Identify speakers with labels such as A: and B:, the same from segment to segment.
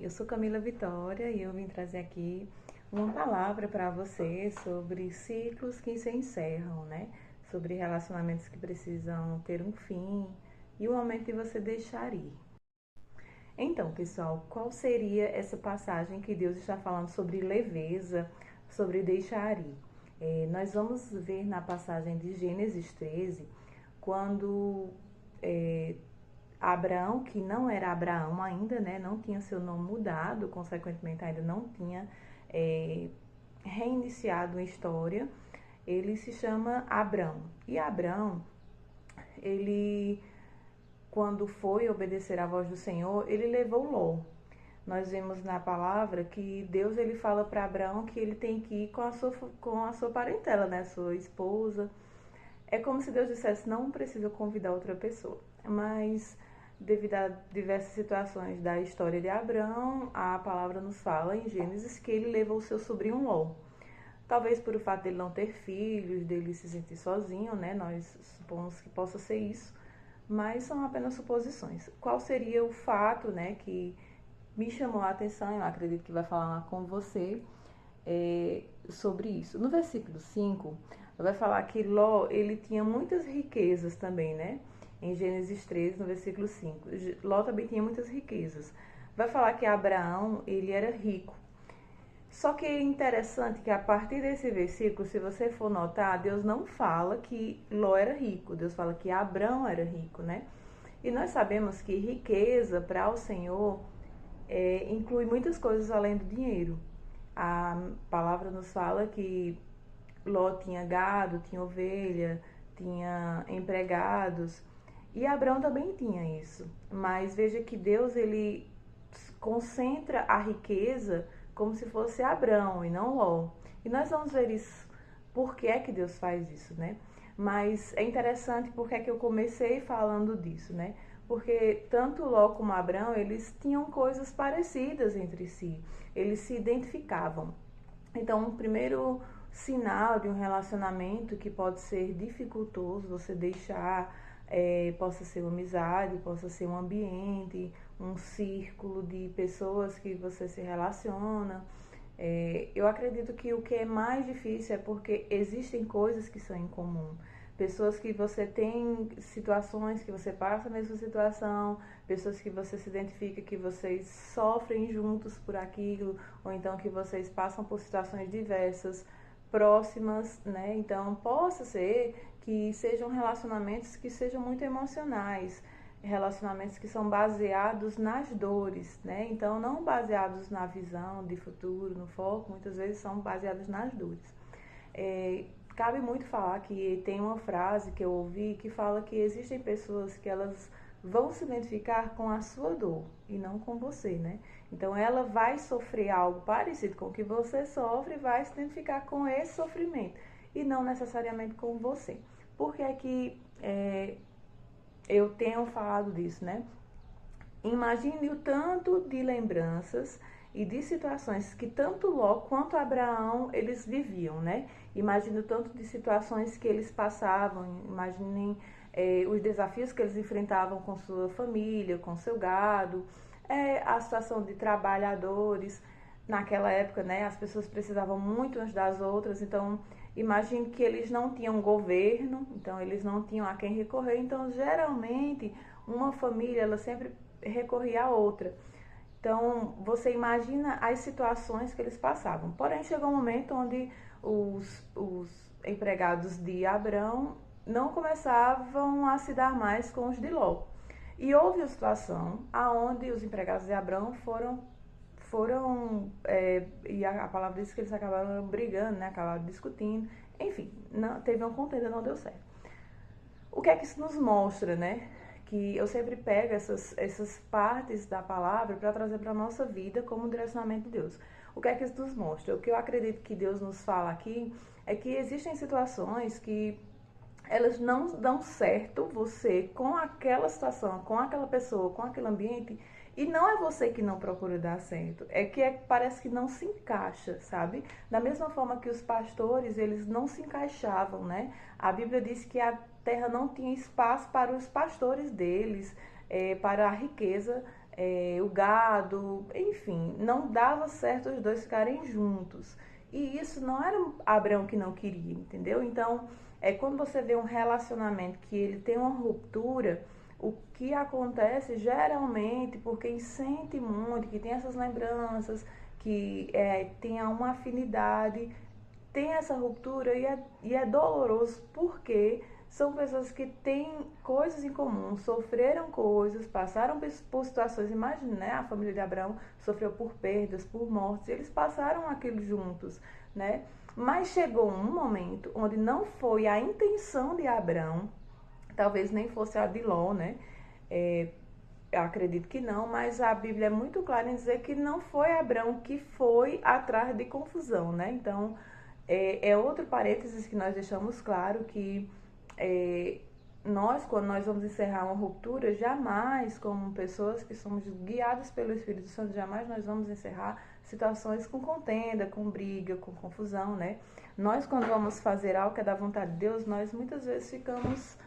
A: eu sou Camila Vitória e eu vim trazer aqui uma palavra para você sobre ciclos que se encerram, né? Sobre relacionamentos que precisam ter um fim e o momento de você deixar ir. Então, pessoal, qual seria essa passagem que Deus está falando sobre leveza, sobre deixar ir? Nós vamos ver na passagem de Gênesis 13, quando Abraão, que não era Abraão ainda, né, não tinha seu nome mudado, consequentemente ainda não tinha reiniciado a história, ele se chama Abrão. E Abrão, ele, quando foi obedecer à voz do Senhor, ele levou Ló. Nós vemos na palavra que Deus ele fala para Abraão que ele tem que ir com a sua parentela, né, sua esposa. É como se Deus dissesse, não precisa convidar outra pessoa. Mas, devido a diversas situações da história de Abraão, a palavra nos fala em Gênesis que ele levou o seu sobrinho Ló. Talvez por o fato dele não ter filhos, dele se sentir sozinho, né? Nós supomos que possa ser isso, mas são apenas suposições. Qual seria o fato, né, que me chamou a atenção, eu acredito que vai falar com você, sobre isso. No versículo 5, vai falar que Ló, ele tinha muitas riquezas também, né? Em Gênesis 13, no versículo 5. Ló também tinha muitas riquezas. Vai falar que Abraão, ele era rico. Só que é interessante que a partir desse versículo, se você for notar, Deus não fala que Ló era rico. Deus fala que Abrão era rico, né? E nós sabemos que riqueza para o Senhor inclui muitas coisas além do dinheiro. A palavra nos fala que Ló tinha gado, tinha ovelha, tinha empregados. E Abraão também tinha isso. Mas veja que Deus ele concentra a riqueza como se fosse Abraão e não Ló. E nós vamos ver isso. Por que é que Deus faz isso, né? Mas é interessante porque é que eu comecei falando disso, né? Porque tanto Ló como Abraão, eles tinham coisas parecidas entre si. Eles se identificavam. Então, o primeiro sinal de um relacionamento que pode ser dificultoso você deixar, possa ser uma amizade, possa ser um ambiente, um círculo de pessoas que você se relaciona. Eu acredito que o que é mais difícil é porque existem coisas que são em comum. Pessoas que você tem, situações que você passa a mesma situação, pessoas que você se identifica que vocês sofrem juntos por aquilo, ou então que vocês passam por situações diversas, próximas, né? Então, possa ser que sejam relacionamentos que sejam muito emocionais, relacionamentos que são baseados nas dores, né? Então, não baseados na visão de futuro, no foco, muitas vezes são baseados nas dores. Cabe muito falar que tem uma frase que eu ouvi que fala que existem pessoas que elas vão se identificar com a sua dor e não com você, né? Então ela vai sofrer algo parecido com o que você sofre e vai se identificar com esse sofrimento e não necessariamente com você. Por que é que eu tenho falado disso, né? Imagine o tanto de lembranças e de situações que tanto Ló quanto Abraão eles viviam, né? Imagine o tanto de situações que eles passavam, imaginem os desafios que eles enfrentavam com sua família, com seu gado, a situação de trabalhadores. Naquela época, né, as pessoas precisavam muito umas das outras, então imagine que eles não tinham governo, então eles não tinham a quem recorrer, então geralmente uma família ela sempre recorria a outra. Então, você imagina as situações que eles passavam. Porém, chegou um momento onde os empregados de Abrão não começavam a se dar mais com os de Ló. E houve uma situação onde os empregados de Abrão e a palavra diz que eles acabaram brigando, né? Acabaram discutindo. Enfim, teve uma contenda, não deu certo. O que é que isso nos mostra, né? Que eu sempre pego essas partes da palavra para trazer para a nossa vida como direcionamento de Deus. O que é que isso nos mostra? O que eu acredito que Deus nos fala aqui é que existem situações que elas não dão certo você com aquela situação, com aquela pessoa, com aquele ambiente, e não é você que não procura dar certo, parece que não se encaixa, sabe? Da mesma forma que os pastores, eles não se encaixavam, né? A Bíblia diz que a terra não tinha espaço para os pastores deles, para a riqueza o gado, enfim, não dava certo os dois ficarem juntos. E isso não era Abraão que não queria, entendeu? Então, quando você vê um relacionamento que ele tem uma ruptura, o que acontece geralmente por quem sente muito, que tem essas lembranças, que tem uma afinidade, tem essa ruptura e é doloroso porque são pessoas que têm coisas em comum, sofreram coisas, passaram por situações, imagine, né? A família de Abraão sofreu por perdas, por mortes, e eles passaram aquilo juntos, né? Mas chegou um momento onde não foi a intenção de Abraão, talvez nem fosse a de Ló, né? Eu acredito que não, mas a Bíblia é muito clara em dizer que não foi Abraão que foi atrás de confusão, né? Então, é outro parênteses que nós deixamos claro que nós, quando nós vamos encerrar uma ruptura, jamais, como pessoas que somos guiadas pelo Espírito Santo, jamais nós vamos encerrar situações com contenda, com briga, com confusão, né? Nós, quando vamos fazer algo que é da vontade de Deus, nós muitas vezes ficamos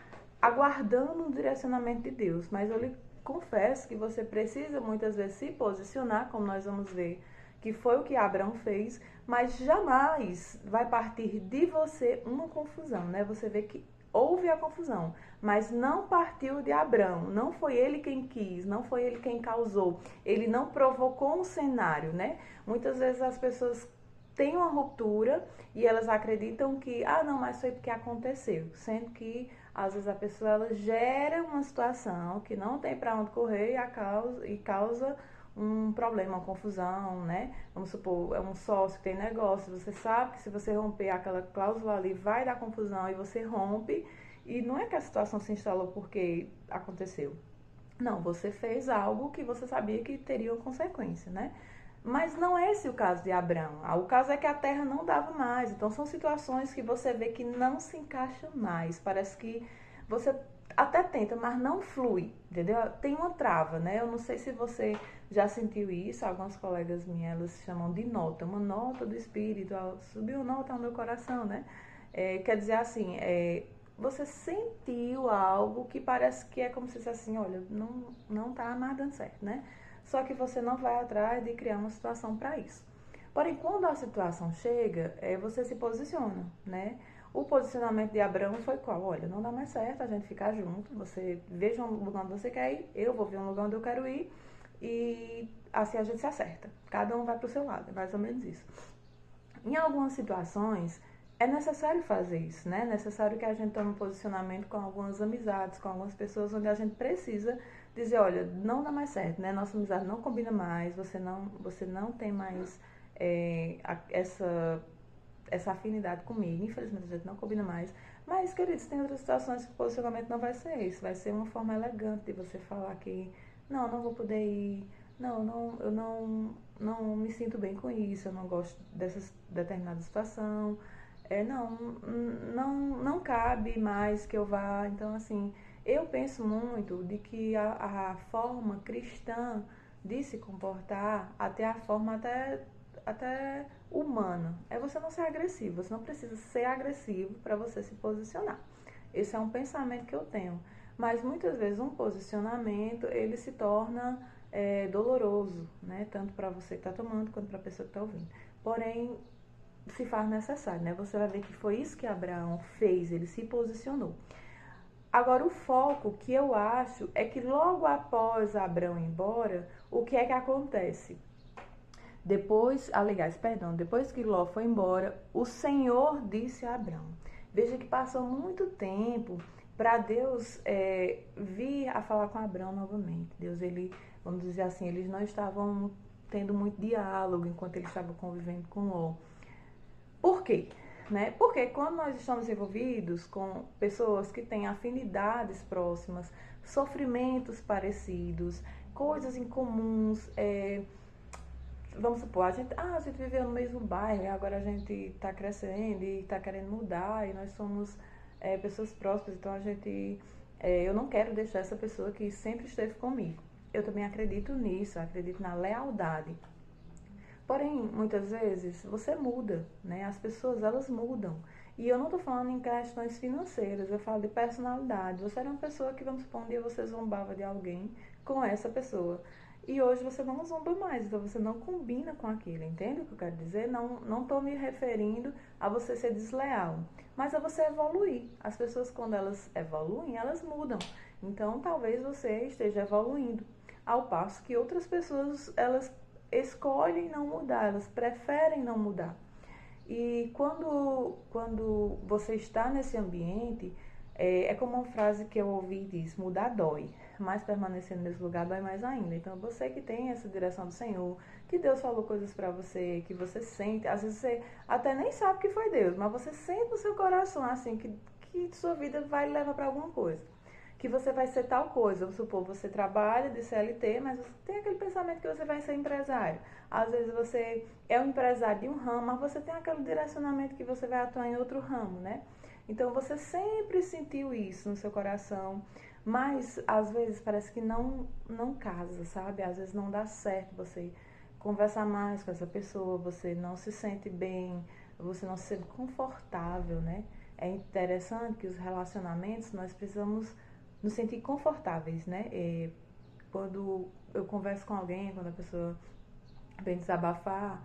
A: aguardando um direcionamento de Deus, mas eu lhe confesso que você precisa muitas vezes se posicionar, como nós vamos ver, que foi o que Abraão fez, mas jamais vai partir de você uma confusão, né? Você vê que houve a confusão, mas não partiu de Abraão, não foi ele quem quis, não foi ele quem causou, ele não provocou um cenário, né? Muitas vezes as pessoas têm uma ruptura e elas acreditam que, não, mas foi porque aconteceu, sendo que às vezes a pessoa ela gera uma situação que não tem para onde correr e causa um problema, uma confusão, né? Vamos supor, é um sócio que tem negócio, você sabe que se você romper aquela cláusula ali vai dar confusão e você rompe e não é que a situação se instalou porque aconteceu. Não, você fez algo que você sabia que teria uma consequência, né? Mas não é esse o caso de Abraão. O caso é que a terra não dava mais. Então são situações que você vê que não se encaixam mais. Parece que você até tenta, mas não flui, entendeu? Tem uma trava, né? Eu não sei se você já sentiu isso. Algumas colegas minhas, elas chamam de nota, uma nota do espírito. Subiu nota ao meu coração, né? Quer dizer assim, você sentiu algo que parece que é como se fosse assim, olha, não tá mais dando certo, né? Só que você não vai atrás de criar uma situação para isso. Porém, quando a situação chega, você se posiciona, né? O posicionamento de Abraão foi qual? Olha, não dá mais certo a gente ficar junto, você veja um lugar onde você quer ir, eu vou ver um lugar onde eu quero ir, e assim a gente se acerta. Cada um vai pro seu lado, é mais ou menos isso. Em algumas situações, é necessário fazer isso, né? É necessário que a gente tome um posicionamento com algumas amizades, com algumas pessoas onde a gente precisa dizer, olha, não dá mais certo, né? Nossa amizade não combina mais, você não tem mais essa afinidade comigo. Infelizmente a gente não combina mais. Mas, queridos, tem outras situações que o posicionamento não vai ser isso. Vai ser uma forma elegante de você falar que não vou poder ir, eu não me sinto bem com isso, eu não gosto dessa determinada situação. Não cabe mais que eu vá. Então, assim, eu penso muito de que a forma cristã de se comportar, até a forma até humana, é você não ser agressivo. Você não precisa ser agressivo para você se posicionar. Esse é um pensamento que eu tenho. Mas muitas vezes um posicionamento, ele se torna doloroso, né? Tanto para você que está tomando, quanto para a pessoa que está ouvindo. Porém, se faz necessário, né? Você vai ver que foi isso que Abraão fez, ele se posicionou. Agora, o foco que eu acho é que logo após Abraão ir embora, o que é que acontece? Depois que Ló foi embora, o Senhor disse a Abraão. Veja que passou muito tempo para Deus vir a falar com Abraão novamente. Deus, vamos dizer assim, eles não estavam tendo muito diálogo enquanto ele estava convivendo com Ló. Por quê? Né? Porque quando nós estamos envolvidos com pessoas que têm afinidades próximas, sofrimentos parecidos, coisas em comuns, vamos supor, a gente viveu no mesmo bairro e agora a gente está crescendo e está querendo mudar e nós somos pessoas próximas, então eu não quero deixar essa pessoa que sempre esteve comigo. Eu também acredito nisso, acredito na lealdade. Porém, muitas vezes, você muda, né? As pessoas, elas mudam. E eu não estou falando em questões financeiras, eu falo de personalidade. Você era uma pessoa que, vamos supor, um dia você zombava de alguém com essa pessoa. e hoje você não zomba mais, então você não combina com aquilo, entende o que eu quero dizer? Não tô me referindo a você ser desleal, mas a você evoluir. As pessoas, quando elas evoluem, elas mudam. Então, talvez você esteja evoluindo, ao passo que outras pessoas, elas escolhem não mudar, elas preferem não mudar. E quando você está nesse ambiente, é como uma frase que eu ouvi e diz, mudar dói, mas permanecer no mesmo lugar dói mais ainda. Então, você que tem essa direção do Senhor, que Deus falou coisas pra você, que você sente, às vezes você até nem sabe que foi Deus, mas você sente no seu coração, assim, que sua vida vai levar pra alguma coisa. Que você vai ser tal coisa, vamos supor, você trabalha de CLT, mas você tem aquele pensamento que você vai ser empresário. Às vezes você é um empresário de um ramo, mas você tem aquele direcionamento que você vai atuar em outro ramo, né? Então você sempre sentiu isso no seu coração, mas às vezes parece que não casa, sabe? Às vezes não dá certo você conversar mais com essa pessoa, você não se sente bem, você não se sente confortável, né? É interessante que os relacionamentos nós precisamos nos sentir confortáveis, né? Quando eu converso com alguém, quando a pessoa vem desabafar,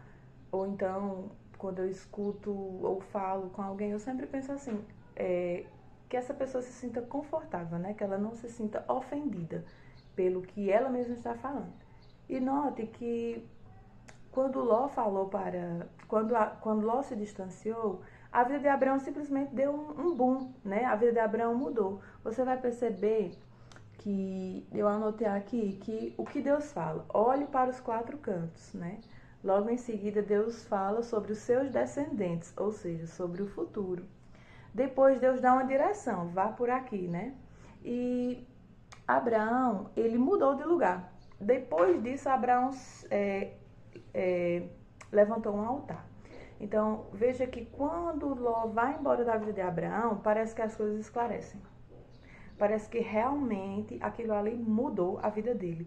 A: ou então quando eu escuto ou falo com alguém, eu sempre penso assim, que essa pessoa se sinta confortável, né? Que ela não se sinta ofendida pelo que ela mesma está falando. E note que quando Ló falou para. Quando Ló se distanciou, a vida de Abraão simplesmente deu um boom, né? A vida de Abraão mudou. Você vai perceber que eu anotei aqui que o que Deus fala, olhe para os quatro cantos, né? Logo em seguida, Deus fala sobre os seus descendentes, ou seja, sobre o futuro. Depois, Deus dá uma direção, vá por aqui, né? E Abraão, ele mudou de lugar. Depois disso, Abraão levantou um altar. Então, veja que quando Ló vai embora da vida de Abraão, parece que as coisas esclarecem. Parece que realmente aquilo ali mudou a vida dele.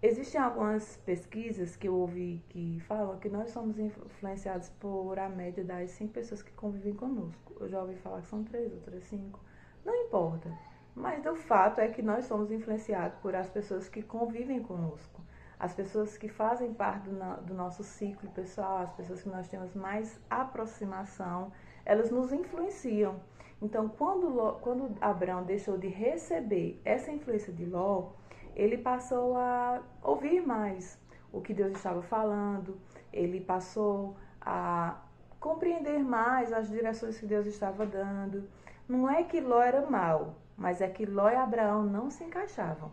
A: Existem algumas pesquisas que eu ouvi que falam que nós somos influenciados por a média das 5 pessoas que convivem conosco. Eu já ouvi falar que são 3, outras 5. Não importa. Mas o fato é que nós somos influenciados por as pessoas que convivem conosco. As pessoas que fazem parte do nosso ciclo pessoal, as pessoas que nós temos mais aproximação, elas nos influenciam. Então, quando Abraão deixou de receber essa influência de Ló, ele passou a ouvir mais o que Deus estava falando, ele passou a compreender mais as direções que Deus estava dando. Não é que Ló era mau, mas é que Ló e Abraão não se encaixavam.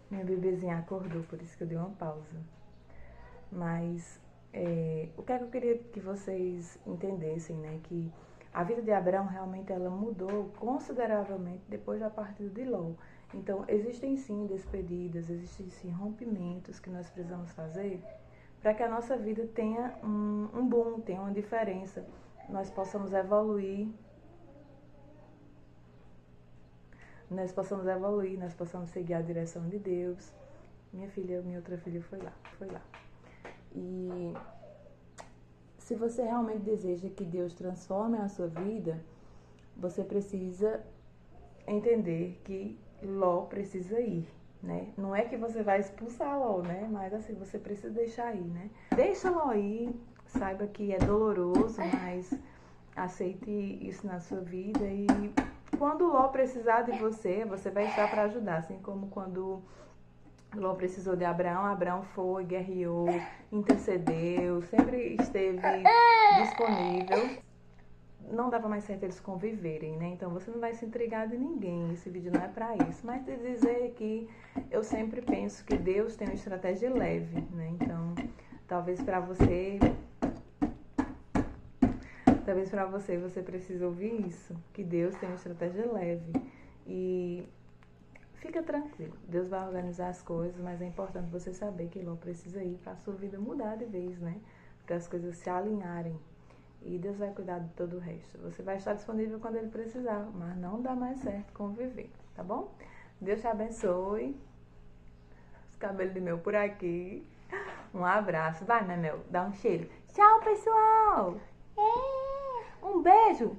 A: Minha bebezinha acordou, por isso que eu dei uma pausa. Mas o que é que eu queria que vocês entendessem, né? Que a vida de Abraão realmente ela mudou consideravelmente depois da partida de Ló. Então, existem sim despedidas, existem sim rompimentos que nós precisamos fazer para que a nossa vida tenha um boom, tenha uma diferença, nós possamos evoluir, nós possamos seguir a direção de Deus. Minha outra filha foi lá. E se você realmente deseja que Deus transforme a sua vida, você precisa entender que Ló precisa ir, né? Não é que você vai expulsar Ló, né? Mas assim, você precisa deixar ir, né? Deixa Ló ir, saiba que é doloroso, mas aceite isso na sua vida e quando Ló precisar de você, você vai estar para ajudar, assim como quando Ló precisou de Abraão, Abraão foi, guerreou, intercedeu, sempre esteve disponível. Não dava mais certo eles conviverem, né? Então você não vai se intrigar de ninguém, esse vídeo não é pra isso. Mas de dizer que eu sempre penso que Deus tem uma estratégia leve, né? Então, talvez pra você você precisa ouvir isso, que Deus tem uma estratégia leve. E fica tranquilo, Deus vai organizar as coisas, mas é importante você saber que Ló precisa ir para a sua vida mudar de vez, né? Para as coisas se alinharem. E Deus vai cuidar de todo o resto. Você vai estar disponível quando Ele precisar, mas não dá mais certo conviver, tá bom? Deus te abençoe. Os cabelos de mel por aqui. Um abraço. Vai, né, Mel? Dá um cheiro. Tchau, pessoal! Um beijo!